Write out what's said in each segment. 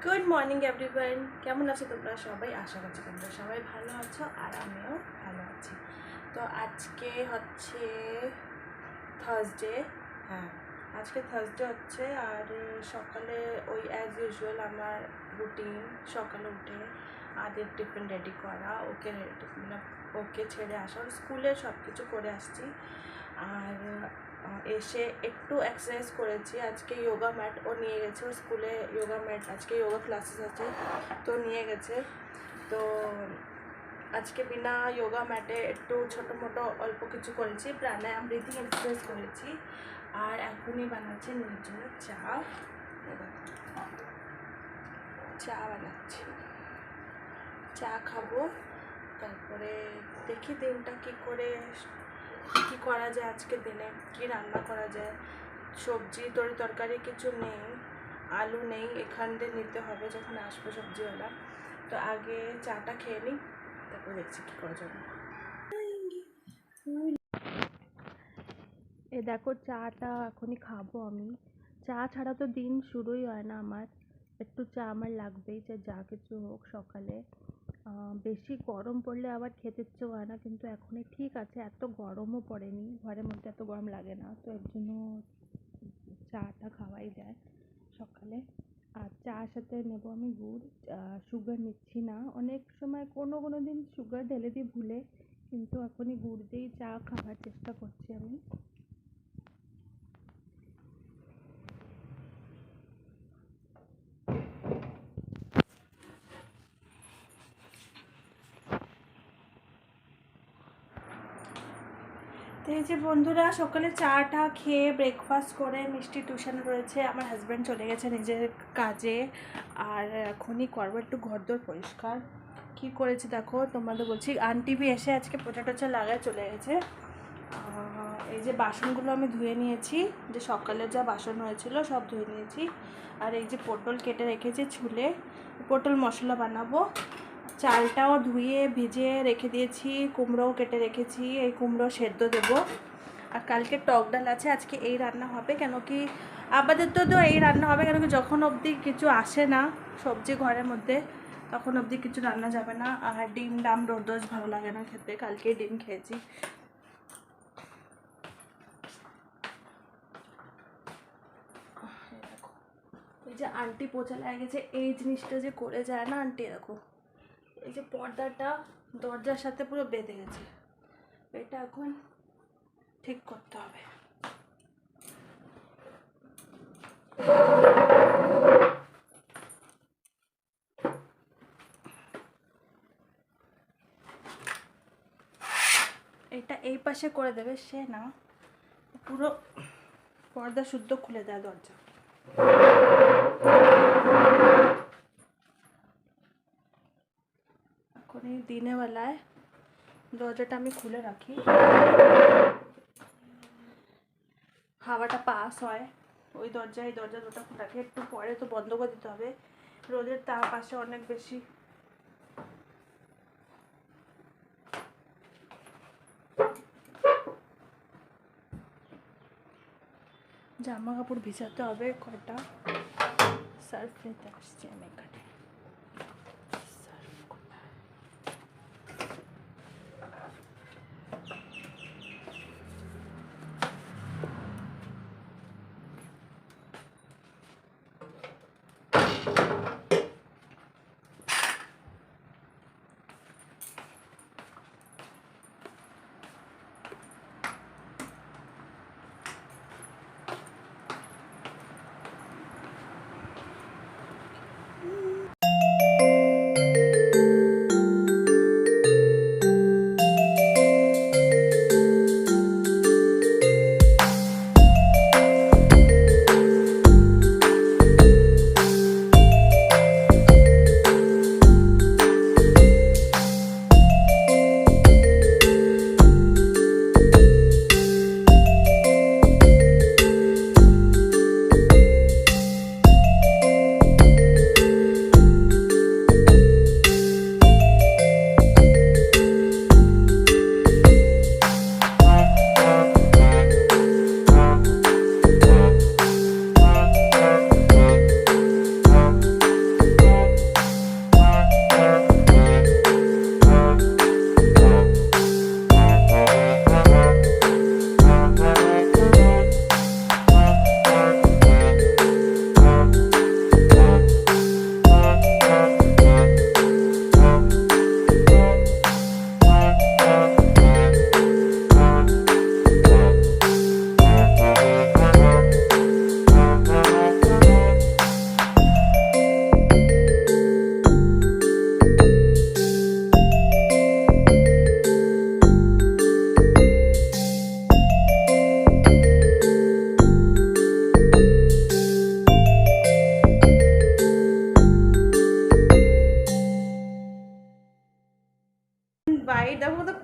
Good morning everyone, কেমন আছো তোমরা সবাই? আশা করছি তোমরা সবাই ভালো আছো আর আমিও ভালো আছি। তো আজকে হচ্ছে থার্সডে। হ্যাঁ, আজকে থার্সডে হচ্ছে। আর সকালে ওই অ্যাজ ইউজুয়াল আমার রুটিন, সকালে উঠে আদের টিফিন রেডি করা, ওকে মানে ওকে ছেড়ে আসা, ওর স্কুলে সব কিছু করে আসছি। আর এসে একটু এক্সারসাইজ করেছি। আজকে যোগা ম্যাট ও নিয়ে গেছে, ওর স্কুলে যোগা ম্যাট, আজকে যোগা ক্লাসেস আছে তো নিয়ে গেছে। তো আজকে বিনা যোগা ম্যাটে একটু ছোটো মোটো অল্প কিছু করেছি, প্রাণায়াম ব্রিথিং এক্সারসাইজ করেছি। আর এখনই বানাচ্ছি নিজের জন্য চা। চা বানাচ্ছি, চা খাবো। তারপরে দেখি দিনটা কী করা যায়, আজকে দিনে কি রান্না করা যায়। সবজি তরকারি কিছু নেই, আলু নেই, এখান দিয়ে নিতে হবে যখন আসবো সবজিওয়ালা। তো আগে চাটা খেয়ে নিই, তারপর দেখছি কী করা যাবে। এ দেখো, চাটা এখনই খাবো আমি। চা ছাড়া তো দিন শুরুই হয় না আমার। একটু চা আমার লাগবেই, যা কিছু হোক সকালে। বেশি গরম পড়লে আবার খেতে ইচ্ছে হয় না, কিন্তু এখনই ঠিক আছে, এত গরমও পড়েনি, ঘরের মধ্যে এত গরম লাগে না, তো এর জন্য চাটা খাওয়াই যায় সকালে। আর চার সাথে নেব আমি গুড়, সুগার নিচ্ছি না। অনেক সময় কোনো দিন সুগার ঢেলে দিই ভুলে, কিন্তু এখনই গুড় দিয়েই চা খাওয়ার চেষ্টা করছি আমি। তো এই যে বন্ধুরা, সকালে চাটা খেয়ে ব্রেকফাস্ট করে মিষ্টি টিউশন রয়েছে, আমার হাজব্যান্ড চলে গেছে নিজের কাজে। আর এখনই করবো একটু ঘরদোর পরিষ্কার। কি করেছি দেখো, তোমাদের বলছি। আন্টি বি এসে আজকে পোচা টোচা লাগায় চলে গেছে। এই যে বাসনগুলো আমি ধুয়ে নিয়েছি, যে সকালে যা বাসন হয়েছিল সব ধুয়ে নিয়েছি। আর এই যে পটল কেটে রেখেছি ছুলে, পটল মশলা বানাবো। চালটাও ধুয়ে ভিজিয়ে রেখে দিয়েছি, কুমড়োও কেটে রেখেছি, এই কুমড়ো সেদ্ধ দেবো। আর কালকে টক ডাল আছে, আজকে এই রান্না হবে। কেন কি আপাতত তো এই রান্না হবে, কেন কি যখন অবধি কিছু আসে না সবজি ঘরের মধ্যে, তখন অবধি কিছু রান্না যাবে না। আর ডিম ডাম রোজ ভালো লাগে না খেতে, কালকেই ডিম খেয়েছি। এই যে আন্টি পোছা লেগে গেছে, এই জিনিসটা যে করে যায় না আন্টি, দেখো এই যে পর্দাটা দরজার সাথে পুরো বেঁধে গেছে, এটা এখন ঠিক করতে হবে। এটা এই পাশে করে দেবে, সে না পুরো পর্দা শুদ্ধ খুলে দেয় দরজা। এখন এই দিনের বেলায় দরজাটা আমি খুলে রাখি, হাওয়াটা পাস হয় ওই দরজা, এই দরজা দুটো খুলে রাখি। একটু পরে তো বন্ধ করে দিতে হবে, রোদের তাপ আসে অনেক বেশি। জামা কাপড় ভিজাতে হবে কয়টা, সার্ফ নিতে আসছি আমি এখানে।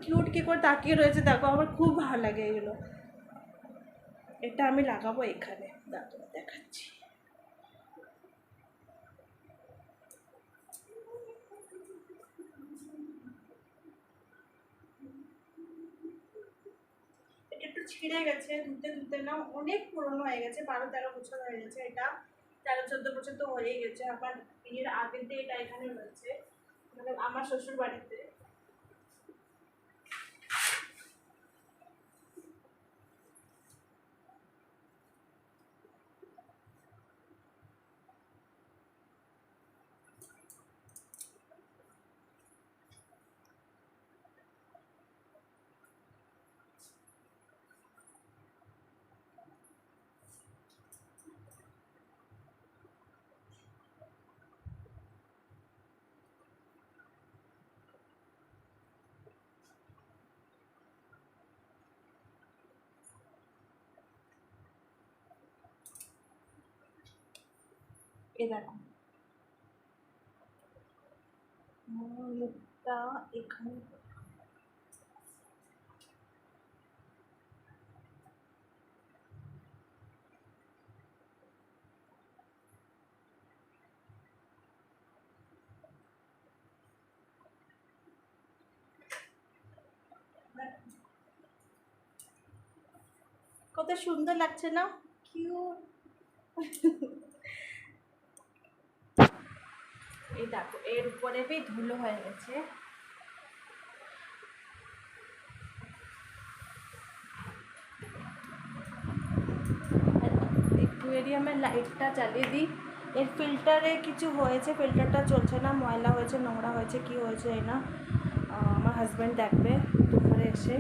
কিউট কি করে তাকিয়ে রয়েছে দেখো, আমার খুব ভালো লাগে এগুলো। এটা আমি লাগাবো এখানে, দেখো দেখাচ্ছি। একটু ছিঁড়ে গেছে, ধুতে ধুতে না অনেক পুরনো হয়ে গেছে, 12-13 বছর হয়ে গেছে। এটা 13-14 বছর তো হয়েই গেছে। আমার বিয়ের আগের দিয়ে এটা এখানে রয়েছে, মানে আমার শ্বশুর বাড়িতে। এ দেখো মুখটা এখানে। কত সুন্দর লাগছে না? কিউট। এই দেখো এর উপরে ধুলো হয়ে গেছে। অ্যাকুয়ারিয়ামের লাইটটা জ্বালিয়ে দিই। এর ফিল্টারে কিছু হয়েছে, ফিল্টারটা চলছে না, ময়লা হয়েছে, নোংরা হয়েছে, কি হয়েছে না আমার হাজব্যান্ড দেখবে দুপুরে এসে।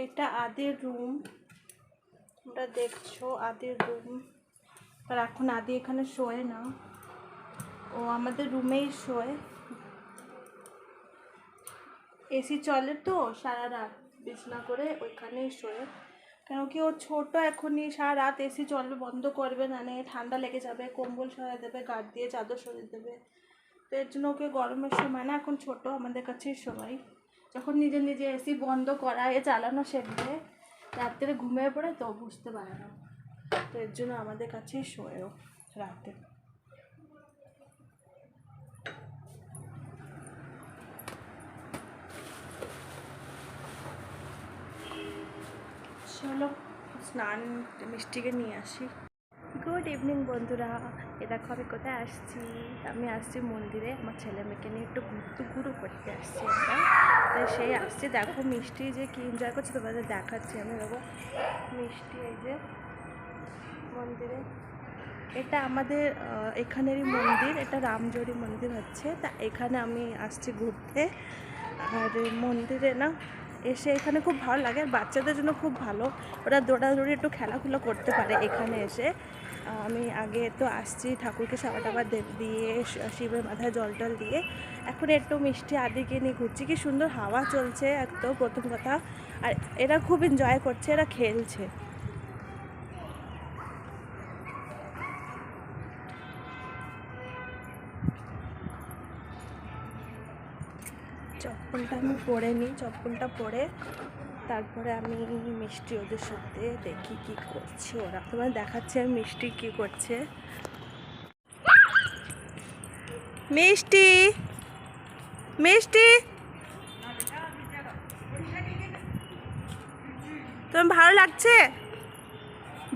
এটা আদির রুম, তোমরা দেখছো আদির রুম। আর এখন আদি এখানে শোয় না, ও আমাদের রুমেই শোয়। এসি চলে তো সারা রাত, বিছনা করে ওইখানেই শোয়। কেন কি ও ছোটো এখনই, সারা রাত এসি চলবে, বন্ধ করবে না, ঠান্ডা লেগে যাবে, কম্বল সরিয়ে দেবে, গার্ড দিয়ে চাদর সরিয়ে দেবে। তো এর জন্য ওকে গরমের সময় না, এখন ছোটো আমাদের কাছেই সবাই, যখন নিজে নিজে এসি বন্ধ করা চালানো শিখবে, রাত্রে ঘুমিয়ে পড়ে তো বুঝতে পারে না। তো এর জন্য আমাদের কাছেই শোয় ও রাতে। স্নান মিষ্টিকে নিয়ে আসি। গুড ইভিনিং বন্ধুরা, এ দেখো আমি কোথায় আসছি। আমি আসছি মন্দিরে, আমার ছেলে মেয়েকে নিয়ে একটু ঘুরু করতে আসছি আমরা। তাই সেই আসছি, দেখো মিষ্টি যে কি এনজয় করছে তোমাদের দেখাচ্ছি আমি। দেখো মিষ্টি এই যে মন্দিরে, এটা আমাদের এখানেরই মন্দির, এটা রামজোড়ি মন্দির হচ্ছে। তা এখানে আমি আসছি ঘুরতে। আর মন্দিরে না এসে এখানে খুব ভালো লাগে, আর বাচ্চাদের জন্য খুব ভালো, ওরা দৌড়াদৌড়ি একটু খেলাধুলো করতে পারে এখানে এসে। আমি আগে তো আসছি ঠাকুরকে সাবা টাবা দিয়ে শিবের মাথায় জল টল দিয়ে, এখন একটু মিষ্টি আদিকে নিয়ে ঘুরছি। কি সুন্দর হাওয়া চলছে একদম প্রথম কথা, আর এরা খুব এনজয় করছে, এরা খেলছে। চপ্পলটা আমি পরে নিই, চপ্পলটা পরে তারপরে আমি মিষ্টি ওদের সাথে দেখি কি করছে ওরা। তোমার দেখাচ্ছে আমি মিষ্টি কি করছে। মিষ্টি মিষ্টি তোমার ভালো লাগছে?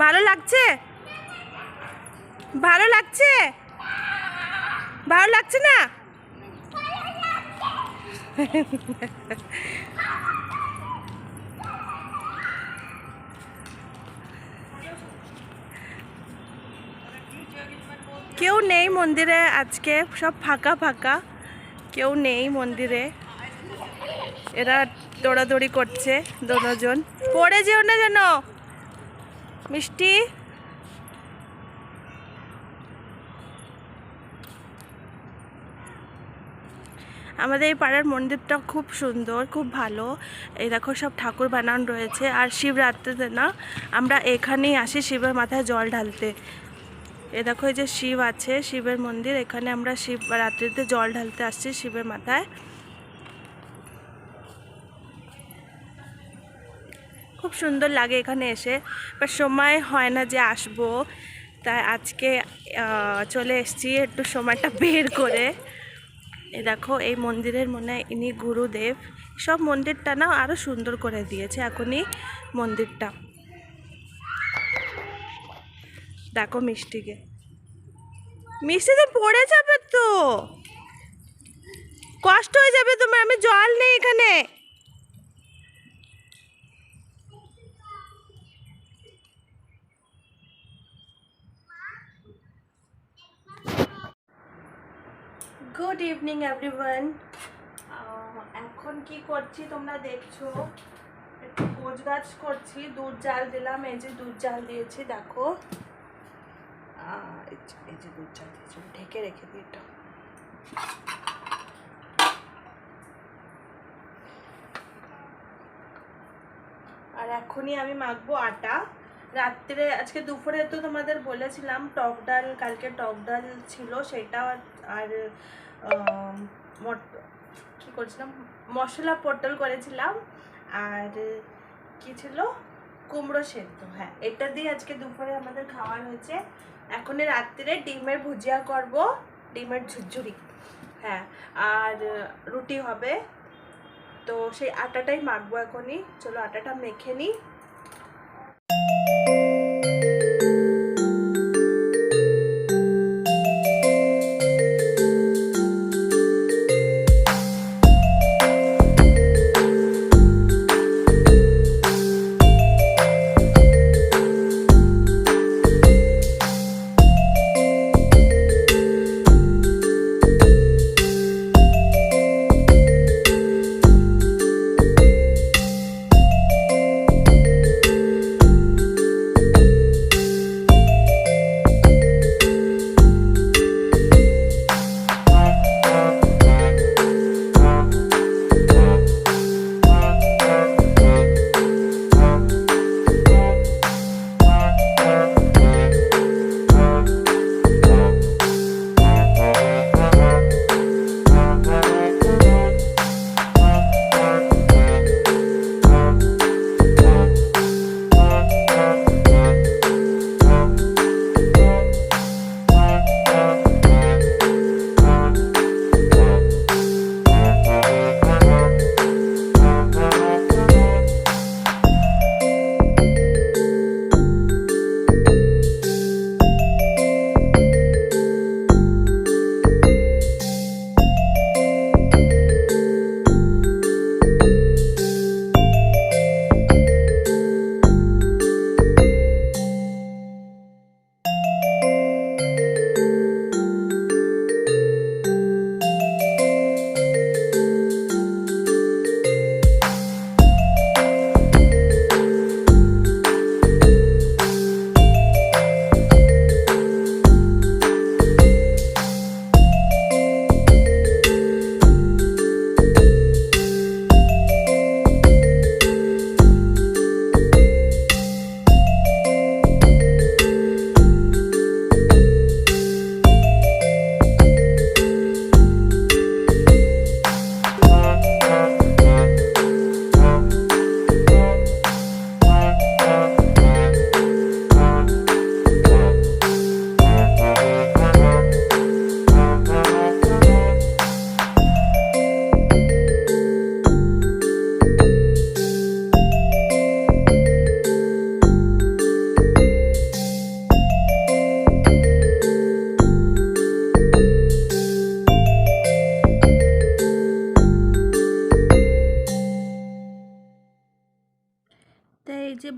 ভালো লাগছে? ভালো লাগছে? ভালো লাগছে না? কেউ নেই মন্দিরে আজকে, সব ফাঁকা ফাঁকা, কেউ নেই মন্দিরে। এরা দৌড়াদৌড়ি করছে দুজন। পড়ে যেও না যেন মিষ্টি। আমাদের এই পাড়ার মন্দিরটা খুব সুন্দর, খুব ভালো। এই দেখো সব ঠাকুর বানানো রয়েছে। আর শিবরাত্রিতে না আমরা এখানেই আসি শিবের মাথায় জল ঢালতে। এ দেখো এই যে শিব আছে, শিবের মন্দির, এখানে আমরা শিবরাত্রিতে জল ঢালতে আসছি শিবের মাথায়। খুব সুন্দর লাগে এখানে এসে, বাট সময় হয় না যে আসবো, তাই আজকে চলে এসেছি একটু সময়টা বের করে। এ দেখো এই মন্দিরের মনে হয় ইনি গুরুদেব। সব মন্দিরটা না আরও সুন্দর করে দিয়েছে এখনই মন্দিরটা। দেখো মিষ্টিকে, মিষ্টিতে পড়ে যাবে তো, কষ্ট হয়ে যাবে তোমার। আমি জল নেই এখানে। Good evening everyone. এখন কি করছি তোমরা দেখছো, একটু গোছ গাছ করছি। দুধ জাল দিলাম, এই যে দুধ জাল দিয়েছি দেখো। এই যে দুধ জাল দিয়েছি, ঢেকে রেখে দিই এটা। আর এখনই আমি মাখবো আটা। রাত্রে আজকে দুপুরে তো তোমাদের বলেছিলাম টক ডাল, কালকে টক ডাল ছিল সেটা, আর কী করেছিলাম, মশলা পটল করেছিলাম, আর কি ছিল, কুমড়ো সেদ্ধ। হ্যাঁ, এটা দিয়ে আজকে দুপুরে আমাদের খাওয়ার হয়েছে। এখন রাত্রে ডিমের ভুজিয়া করব, ডিমের ঝুরঝুরি। হ্যাঁ, আর রুটি হবে। তো সেই আটাটাই মাখবো এখনই। চলো আটাটা মেখে নিই।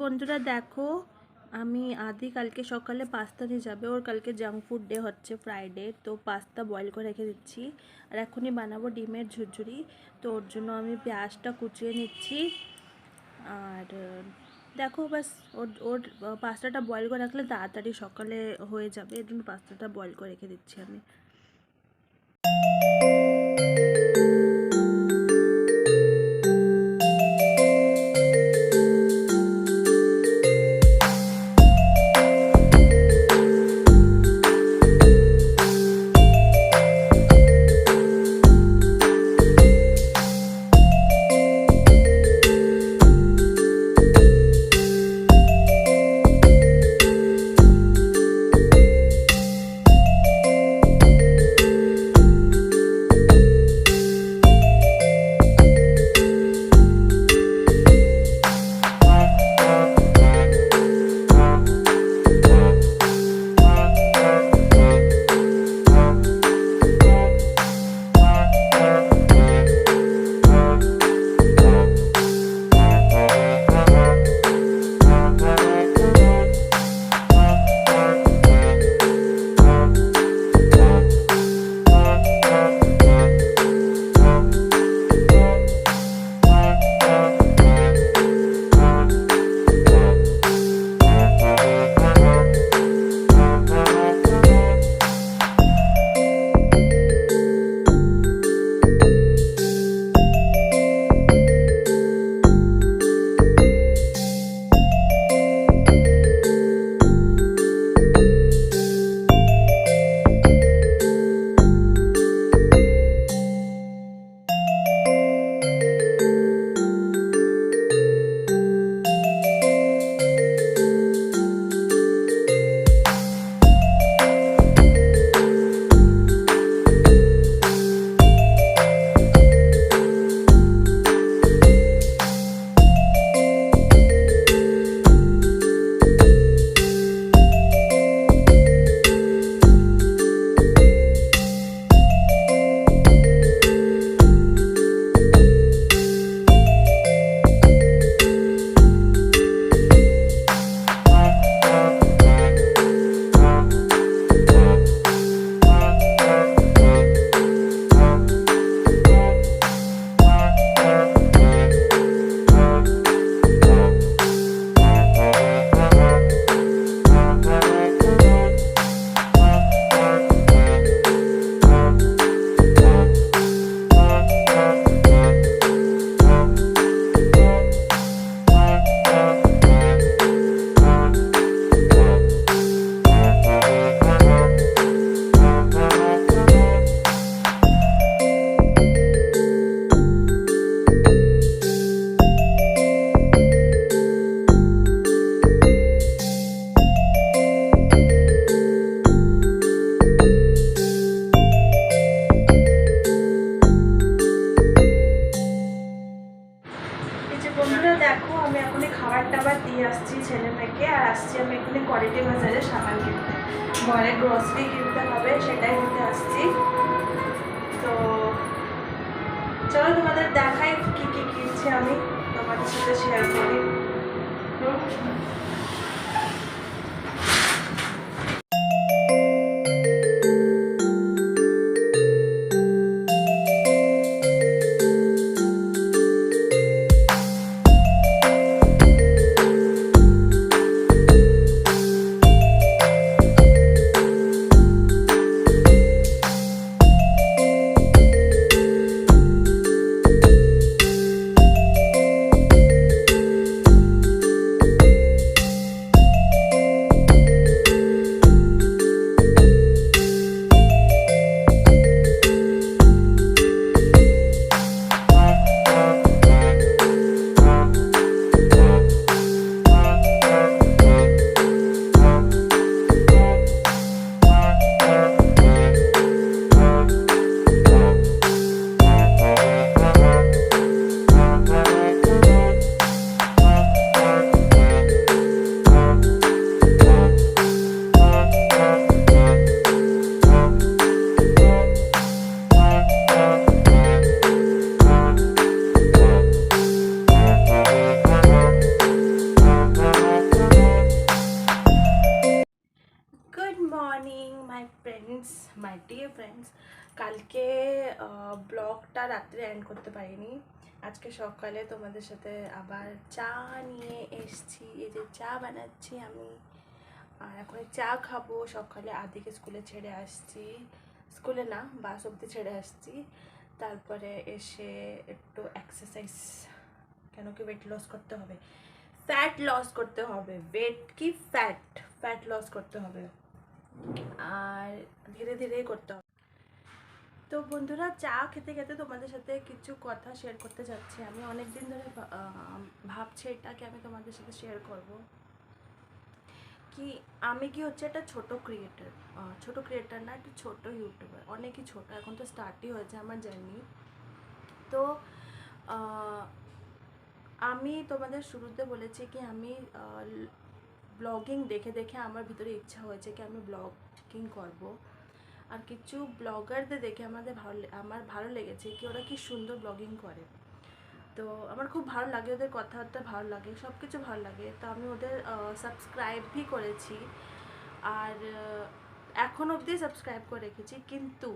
বন্ধুরা দেখো, আমি আদি কালকে সকালে পাস্তা নিয়ে যাবে, ওর কালকে জাঙ্ক ফুড ডে হচ্ছে ফ্রাইডে, তো পাস্তা বয়েল করে রেখে দিচ্ছি। আর এখনই বানাবো ডিমের ঝুরঝুরি, তো ওর জন্য আমি পেঁয়াজটা কুচিয়ে নিচ্ছি। আর দেখো বাস ওর ওর পাস্তাটা বয়েল করে রাখলে তাড়াতাড়ি সকালে হয়ে যাবে, এর জন্য পাস্তাটা বয়েল করে রেখে দিচ্ছি আমি। বন্ধুরা দেখো, আমি এখনই খাবার টাবার দিয়ে আসছি ছেলে মেয়েকে, আর আসছি আমি এখানে কোয়ালিটি বাজারে সামান কিনতে, ঘরে গ্রসারি কিনতে হবে, সেটাই নিতে আসছি। তো চলো তোমাদের দেখাই কি কি কিনছি, আমি তোমাদের সাথে শেয়ার করি। ডিয়ার ফ্রেন্ডস, কালকে ব্লগটা রাত্রে এন্ড করতে পারিনি। আজকে সকালে তোমাদের সাথে আবার চা নিয়ে এসছি। এই যে চা বানাচ্ছি আমি, আর এখন চা খাবো। সকালে আদিকে স্কুলে ছেড়ে আসছি, স্কুলে না বাস অব্দি ছেড়ে আসছি। তারপরে এসে একটু এক্সারসাইজ, কেন কি ওয়েট লস করতে হবে, ফ্যাট লস করতে হবে, ওয়েট কি ফ্যাট লস করতে হবে, আর ধীরে ধীরে করতে হবে। তো বন্ধুরা, চা খেতে খেতে তোমাদের সাথে কিছু কথা শেয়ার করতে যাচ্ছি। আমি অনেক দিন ধরে ভাবছি এটাকে আমি তোমাদের সাথে শেয়ার করব। কি আমি কি হচ্ছে একটা ছোট ক্রিয়েটার না, একটা ছোট ইউটিউবার, অনেকই ছোট, এখন তো স্টার্টই হয়েছে আমার জার্নি। তো আমি তোমাদের শুরুতে বলেছি কি আমি ব্লগিং দেখে দেখে আমার ভিতরে ইচ্ছা হয়েছে কি আমি ব্লগিং করব। আর কিছু ব্লগারদের দেখে আমার ভালো লেগেছে কি ওরা কি সুন্দর ব্লগিং করে। তো আমার খুব ভালো লাগে, ওদের কথাবার্তা ভালো লাগে, সব কিছু ভালো লাগে। তো আমি ওদের সাবস্ক্রাইবই করেছি, আর এখন অবধি সাবস্ক্রাইব করে রেখেছি। কিন্তু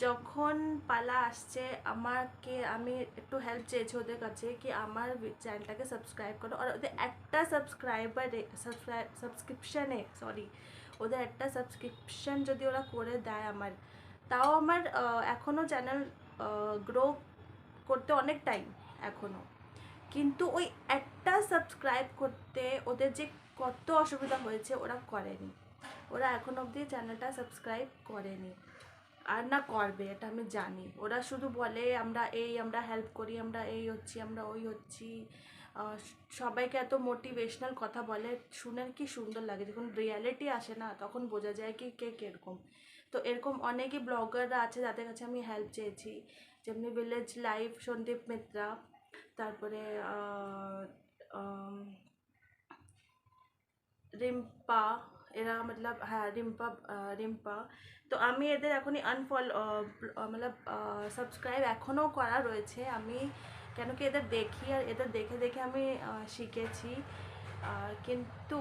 যখন পালা আসছে আমাকে, আমি একটু হেল্প চেয়েছি ওদের কাছে কি আমার চ্যানেলটাকে সাবস্ক্রাইব করো, আর ওদের একটা ওদের একটা সাবস্ক্রিপশান যদি ওরা করে দেয় আমার, তাও আমার এখনও চ্যানেল গ্রো করতে অনেক টাইম এখনও। কিন্তু ওই একটা সাবস্ক্রাইব করতে ওদের যে কত অসুবিধা হয়েছে ওরা করেনি, ওরা এখন অবধি চ্যানেলটা সাবস্ক্রাইব করেনি, আর না করবে, এটা আমি জানি। ওরা শুধু বলে আমরা হেল্প করি, আমরা এই হচ্ছি, আমরা ওই হচ্ছি, সবাইকে এত মোটিভেশনাল কথা বলে, শুনে কি সুন্দর লাগে। যখন রিয়ালিটি আসে না তখন বোঝা যায় কি কে কীরকম। তো এরকম অনেকই ব্লগাররা আছে যাদের কাছে আমি হেল্প চেয়েছি, যেমনি ভিলেজ লাইফ, সন্দীপ মিত্রা, তারপরে রিম্পা, এরা মতলব হ্যাঁ রিম্পা। তো আমি এদের এখনই মতলব সাবস্ক্রাইব এখনও করা রয়েছে। আমি কেন কি এদের দেখি, আর এদের দেখে দেখে আমি শিখেছি। কিন্তু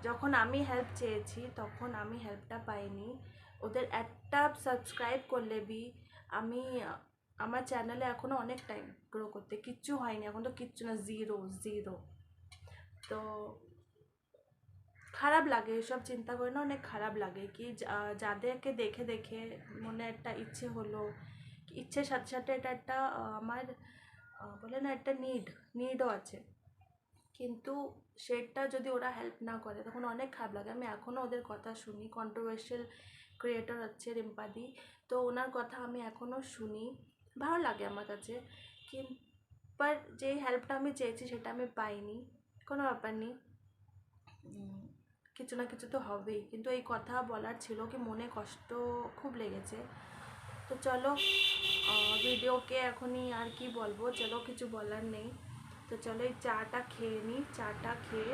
যখন আমি হেল্প চেয়েছি তখন আমি হেল্পটা পাইনি। ওদের একটা সাবস্ক্রাইব করলে আমি আমার চ্যানেলে এখনও অনেক টাইম গ্রো করতে, কিচ্ছু হয়নি এখন, তো কিচ্ছু না, জিরো। তো খারাপ লাগে এসব চিন্তা করে না, অনেক খারাপ লাগে কি যাদেরকে দেখে দেখে মনে একটা ইচ্ছে হলো, ইচ্ছের সাথে সাথে এটা একটা আমার বলে না একটা নিডও আছে, কিন্তু সেটা যদি ওরা হেল্প না করে তখন অনেক খারাপ লাগে। আমি এখনও ওদের কথা শুনি, কন্ট্রোভার্সিয়াল ক্রিয়েটর হচ্ছে রিম্পাদি, তো ওনার কথা আমি এখনও শুনি, ভালো লাগে আমার কাছে। কিন্তু যেই হেল্পটা আমি চেয়েছি সেটা আমি পাইনি, কোনো ব্যাপার নেই, কিছু না কিছু তো হবেই। কিন্তু এই কথা বলার ছিল কি মনে কষ্ট খুব লেগেছে। তো চলো, ভিডিওকে এখনই আর কি বলবো, চলো কিছু বলার নেই। তো চলো এই চাটা খেয়ে নিই, চাটা খেয়ে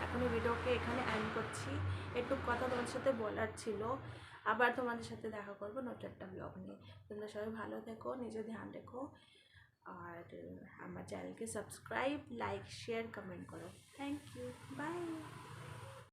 এখনই ভিডিওকে এখানে এন্ড করছি। একটু কথা তোমাদের সাথে বলার ছিল, আবার তোমাদের সাথে দেখা করবো নতুন একটা ব্লগ নিয়ে। তোমরা সবাই ভালো থেকো, নিজের ধ্যান রেখো, আর আমার চ্যানেলকে সাবস্ক্রাইব, লাইক, শেয়ার, কমেন্ট করো। Thank you, by.